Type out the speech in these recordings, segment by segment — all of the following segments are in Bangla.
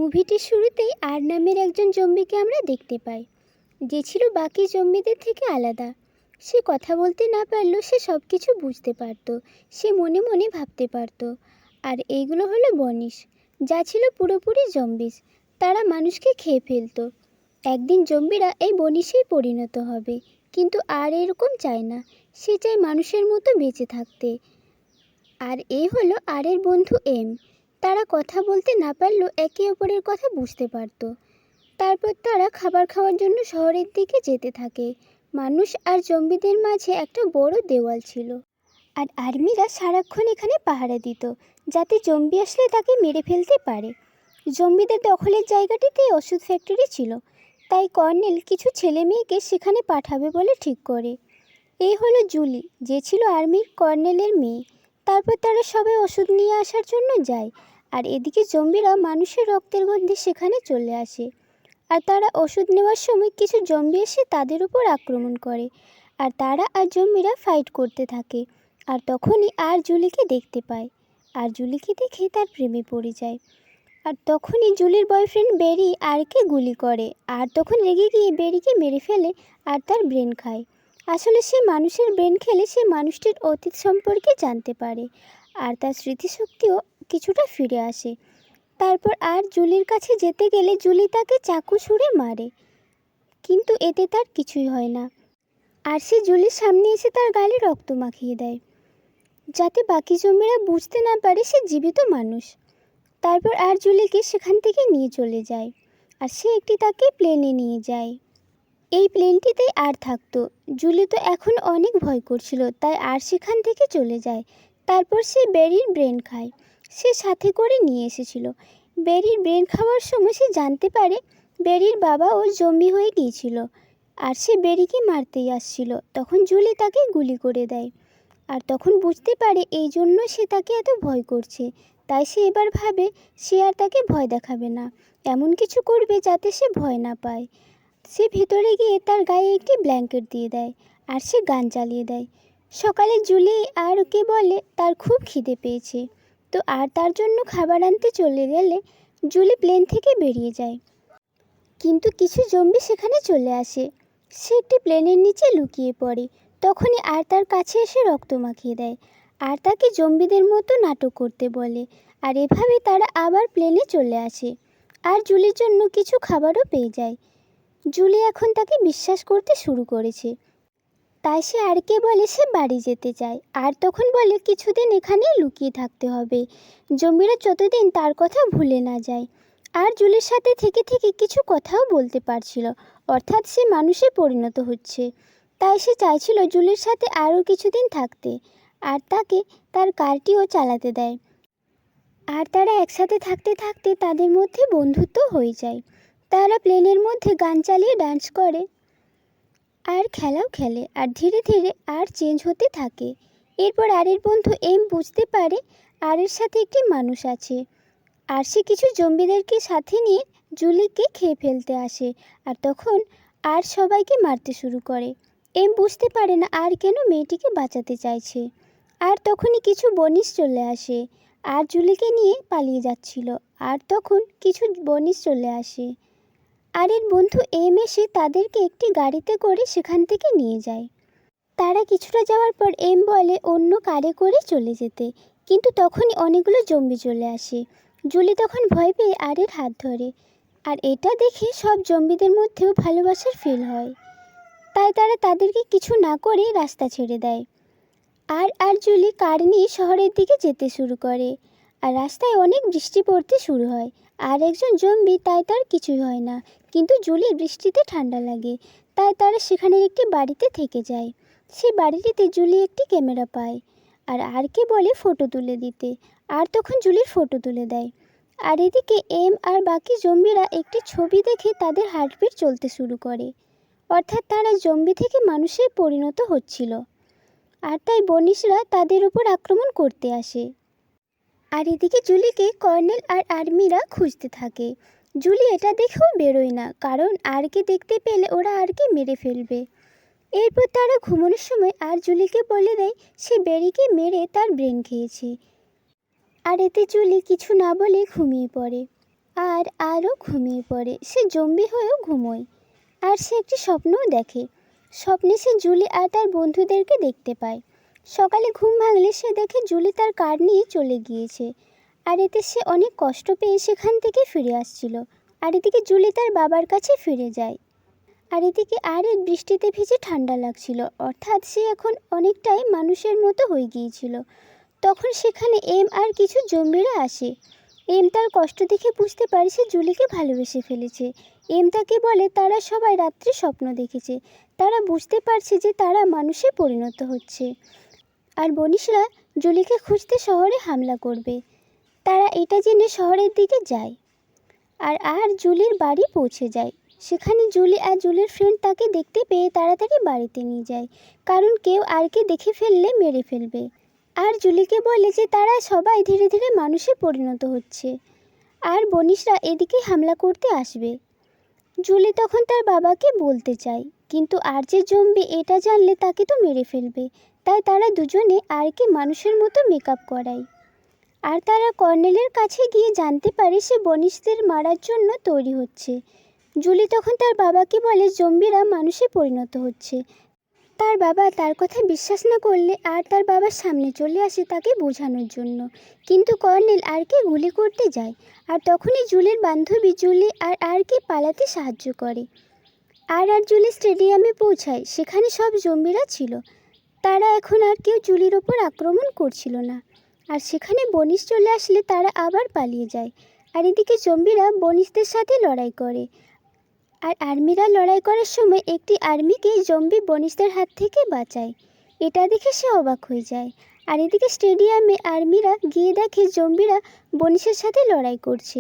মুভিটির শুরুতেই আর নামের একজন জম্বিকে আমরা দেখতে পাই, যে ছিল বাকি জম্বিদের থেকে আলাদা। সে কথা বলতে না পারলেও সে সব কিছু বুঝতে পারত, সে মনে মনে ভাবতে পারত। আর এইগুলো হলো বনিশ, যা ছিল পুরোপুরি জম্বিস। তারা মানুষকে খেয়ে ফেলতো। একদিন জম্বিরা এই বনিশেই পরিণত হবে, কিন্তু আর এরকম চায় না। সে চায় মানুষের মতো বেঁচে থাকতে। আর এই হলো আরের বন্ধু এম। তারা কথা বলতে না পারলেও একে অপরের কথা বুঝতে পারত। তারপর তারা খাবার খাওয়ার জন্য শহরের দিকে যেতে থাকে। মানুষ আর জম্বিদের মাঝে একটা বড় দেওয়াল ছিল, আর আর্মিরা সারাক্ষণ এখানে পাহারা দিত, যাতে জম্বি আসলে তাকে মেরে ফেলতে পারে। জম্বিদের দখলের জায়গাটিতে ওষুধ ফ্যাক্টরি ছিল, তাই কর্নেল কিছু ছেলে মেয়েকে সেখানে পাঠাবে বলে ঠিক করে। এই হলো জুলি, যে ছিল আর্মির কর্নেলের মেয়ে। তারপর তারা সবাই ওষুধ নিয়ে আসার জন্য যায়, আর এদিকে জম্বিরা মানুষের রক্তের গন্ধে সেখানে চলে আসে। আর তারা ওষুধ নেওয়ার সময় কিছু জম্বি এসে তাদের উপর আক্রমণ করে, আর তারা আর জম্বিরা ফাইট করতে থাকে। আর তখনই আর জুলিকে দেখতে পায়, আর জুলিকে দেখে তার প্রেমে পড়ে যায়। আর তখনই জুলির বয়ফ্রেন্ড বেরি আরকে গুলি করে, আর তখন রেগে গিয়ে বেরিকে মেরে ফেলে আর তার ব্রেন খায়। আসলে সে মানুষের ব্রেন খেলে সে মানুষটির অতীত সম্পর্কে জানতে পারে, আর তার স্মৃতিশক্তিও কিছুটা ফিরে আসে। তারপর আর জুলির কাছে যেতে গেলে জুলি তাকে চাকু ছুঁড়ে মারে, কিন্তু এতে তার কিছুই হয় না। আর সে জুলির সামনে এসে তার গালে রক্ত মাখিয়ে দেয়, যাতে বাকি জমিরা বুঝতে না পারে সে জীবিত মানুষ। তারপর আর জুলিকে সেখান থেকে নিয়ে চলে যায়, আর সে একটি তাকে প্লেনে নিয়ে যায়। এই প্লেনটিতেই আর থাকতো। জুলি তো এখন অনেক ভয় করছিল, তাই আর সেখান থেকে চলে যায়। তারপর সে বেরির ব্রেন খায়, সে সাথে করে নিয়ে এসেছিল। বেরির ব্রেন খাওয়ার সময় সে জানতে পারে বেরির বাবাও জম্বি হয়ে গিয়েছিল, আর সে বেরিকে মারতেই আসছিল। তখন জুলি তাকে গুলি করে দেয়, আর তখন বুঝতে পারে এই জন্য সে তাকে এত ভয় করছে। তাই সে এবার ভাবে সে আর তাকে ভয় দেখাবে না, এমন কিছু করবে যাতে সে ভয় না পায়। সে ভেতরে গিয়ে তার গায়ে একটি ব্ল্যাঙ্কেট দিয়ে দেয়, আর সে গান চালিয়ে দেয়। সকালে জুলি আর ওকে বলে তার খুব খিদে পেয়েছে, তো আর তার জন্য খাবার আনতে চলে গেলে জুলি প্লেন থেকে বেরিয়ে যায়। কিন্তু কিছু জম্বি সেখানে চলে আসে। সে একটি প্লেনের নিচে লুকিয়ে পড়ে। তখনই আর তার কাছে এসে রক্ত মাখিয়ে দেয়, আর তাকে জম্বিদের মতো নাটক করতে বলে। আর এভাবে তারা আবার প্লেনে চলে আসে, আর জুলির জন্য কিছু খাবারও পেয়ে যায়। জুলি এখন তাকে বিশ্বাস করতে শুরু করেছে, তাই সে আরকে বলে সে বাড়ি যেতে চায়। আর তখন বলে কিছুদিন এখানেই লুকিয়ে থাকতে হবে, জম্বিরা যতদিন তার কথা ভুলে না যায়। আর জুলির সাথে থেকে থেকে কিছু কথাও বলতে পারছিল, অর্থাৎ সে মানুষে পরিণত হচ্ছে। তাই সে চাইছিল জুলির সাথে আরও কিছুদিন থাকতে, আর তাকে তার কারটিও চালাতে দেয়। আর তারা একসাথে থাকতে থাকতে তাদের মধ্যে বন্ধুত্ব হয়ে যায়। তারা প্লেনের মধ্যে গান চালিয়ে ডান্স করে আর খেলাও খেলে, আর ধীরে ধীরে আর চেঞ্জ হতে থাকে। এরপর আরের বন্ধু এম বুঝতে পারে আরের সাথে একটি মানুষ আছে, আর সে কিছু জম্বিদেরকে সাথে নিয়ে জুলিকে খেয়ে ফেলতে আসে। আর তখন আর সবাইকে মারতে শুরু করে। এম বুঝতে পারে না আর কেন মেয়েটিকে বাঁচাতে চাইছে। আর তখনই কিছু বনিশ চলে আসে, আর জুলিকে নিয়ে পালিয়ে যাচ্ছিল। আর তখন কিছু বনিশ চলে আসে, আর এর বন্ধু এম এসে তাদেরকে একটি গাড়িতে করে সেখান থেকে নিয়ে যায়। তারা কিছুটা যাওয়ার পর এম বলে অন্য কারে করে চলে যেতে, কিন্তু তখনই অনেকগুলো জম্বি চলে আসে। জুলি তখন ভয় পেয়ে আরের হাত ধরে, আর এটা দেখে সব জম্বিদের মধ্যেও ভালোবাসার ফিল হয়। তাই তারা তাদেরকে কিছু না করে রাস্তা ছেড়ে দেয়। আর জুলি কার নিয়ে শহরের দিকে যেতে শুরু করে, আর রাস্তায় অনেক বৃষ্টি পড়তে শুরু হয়। আর একজন জম্বি, তাই তার কিছুই হয় না, কিন্তু জুলির বৃষ্টিতে ঠান্ডা লাগে। তাই তারা সেখানের একটি বাড়িতে থেকে যায়। সেই বাড়িটিতে জুলি একটি ক্যামেরা পায়, আর আরকে বলে ফটো তুলে দিতে। আর তখন জুলির ফটো তুলে দেয়। আর এদিকে এম আর বাকি জম্বিরা একটি ছবি দেখে তাদের হার্টবিট চলতে শুরু করে, অর্থাৎ তারা জম্বি থেকে মানুষে পরিণত হচ্ছিল। আর তাই বনিশরা তাদের উপর আক্রমণ করতে আসে। আর এদিকে জুলিকে কর্নেল আর আর্মিরা খুঁজতে থাকে। জুলি এটা দেখেও বেরোয় না, কারণ আরকে দেখতে পেলে ওরা আরকে মেরে ফেলবে। এরপর তারা ঘুমানোর সময় আর জুলিকে বলে দেয় সে বেরিকে মেরে তার ব্রেন খেয়েছে। আর এতে জুলি কিছু না বলে ঘুমিয়ে পড়ে। আর আরও ঘুমিয়ে পড়ে। সে জম্বি হয়েও ঘুমোয়। আর সে একটি স্বপ্নও দেখে। স্বপ্নে সে জুলি আর তার বন্ধুদেরকে দেখতে পায়। সকালে ঘুম ভাঙলে সে দেখে জুলি তার কার নিয়ে চলে গিয়েছে। আর এতে সে অনেক কষ্ট পেয়ে সেখান থেকে ফিরে আসছিল। আর এদিকে জুলি তার বাবার কাছে ফিরে যায়। আর এদিকে আরেক বৃষ্টিতে ভিজে ঠান্ডা লাগছিল, অর্থাৎ সে এখন অনেকটাই মানুষের মতো হয়ে গিয়েছিল। তখন সেখানে এম আর কিছু জম্বিরা আসে। এম তার কষ্ট দেখে বুঝতে পারে সে জুলিকে ভালোবেসে ফেলেছে। এম তাকে বলে তারা সবাই রাত্রে স্বপ্ন দেখেছে। তারা বুঝতে পারছে যে তারা মানুষে পরিণত হচ্ছে। আর বনিশরা জুলিকে খুঁজতে শহরে হামলা করবে। তারা এটা জেনে শহরের দিকে যায়। আর জুলির বাড়ি পৌঁছে যায়। সেখানে জুলি আর জুলির ফ্রেন্ড তাকে দেখতে পেয়ে তাড়াতাড়ি বাড়িতে নিয়ে যায়, কারণ কেউ আরকে দেখে ফেললে মেরে ফেলবে। আর জুলিকে বলে যে তারা সবাই ধীরে ধীরে মানুষে পরিণত হচ্ছে আর বনিশরা এদিকে হামলা করতে আসবে। জুলি তখন তার বাবাকে বলতে চায়, কিন্তু আর যে জম্বি এটা জানলে তাকে তো মেরে ফেলবে। তাই তারা দুজনে আরকে মানুষের মতো মেকআপ করায়। আর তারা কর্নেলের কাছে গিয়ে জানতে পারে সে বনিশদের মারার জন্য তৈরি হচ্ছে। জুলি তখন তার বাবাকে বলে জম্বিরা মানুষে পরিণত হচ্ছে। তার বাবা তার কথা বিশ্বাস না করলে আর তার বাবার সামনে চলে আসে তাকে বোঝানোর জন্য, কিন্তু কর্নেল আরকে গুলি করতে যায়। আর তখনই জুলির বান্ধবী জুলি আরকে পালাতে সাহায্য করে। আর জুলি স্টেডিয়ামে পৌঁছায়। সেখানে সব জম্বিরা ছিল। তারা এখন আর কেউ জুলির ওপর আক্রমণ করছিল না। আর সেখানে বনিশ চলে আসলে তারা আবার পালিয়ে যায়। আর এদিকে জম্বিরা বনিশদের সাথে লড়াই করে। আর আর্মিরা লড়াই করার সময় একটি আর্মিকে জম্বি বনিশদের হাত থেকে বাঁচায়। এটা দেখে সে অবাক হয়ে যায়। আর এদিকে স্টেডিয়ামে আর্মিরা গিয়ে দেখে জম্বিরা বনিশের সাথে লড়াই করছে।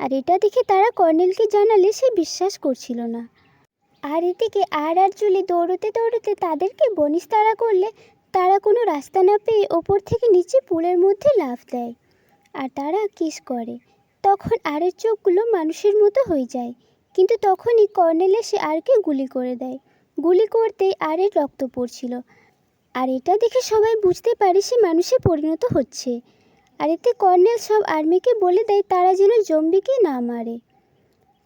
আর এটা দেখে তারা কর্নেলকে জানালে সে বিশ্বাস করছিল না। আর এদিকে আর জুলি দৌড়তে দৌড়তে তাদেরকে বনিশ তাড়া করলে তারা কোনো রাস্তা না পেয়ে ওপর থেকে নিচে পুলের মধ্যে লাফ দেয়। আর তারা কিস করে। তখন আরের চোখগুলো মানুষের মতো হয়ে যায়। কিন্তু তখনই কর্নেল এসে আরকে গুলি করে দেয়। গুলি করতেই আরের রক্ত পড়ছিল। আর এটা দেখে সবাই বুঝতে পারে সে মানুষে পরিণত হচ্ছে। আর এতে কর্নেল সব আর্মিকে বলে দেয় তারা যেন জম্বিকে না মারে।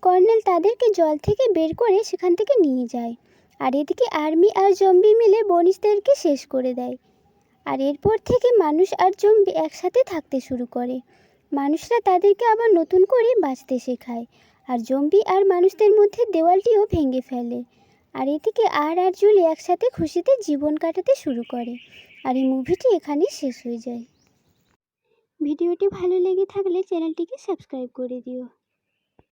কর্নেল তাদেরকে জল থেকে বের করে সেখান থেকে নিয়ে যায়। আর এদিকে আর্মি আর জম্বি মিলে বনিশদেরকে শেষ করে দেয়। আর এরপর থেকে মানুষ আর জম্বি একসাথে থাকতে শুরু করে। মানুষরা তাদেরকে আবার নতুন করে বাঁচতে শেখায়। আর জম্বি আর মানুষদের মধ্যে দেওয়ালটিও ভেঙে ফেলে। আর এদিকে আর জুলি একসাথে খুশিতে জীবন কাটাতে শুরু করে। আর এই মুভিটি এখানেই শেষ হয়ে যায়। ভিডিওটি ভালো লেগে থাকলে চ্যানেলটিকে সাবস্ক্রাইব করে দিও।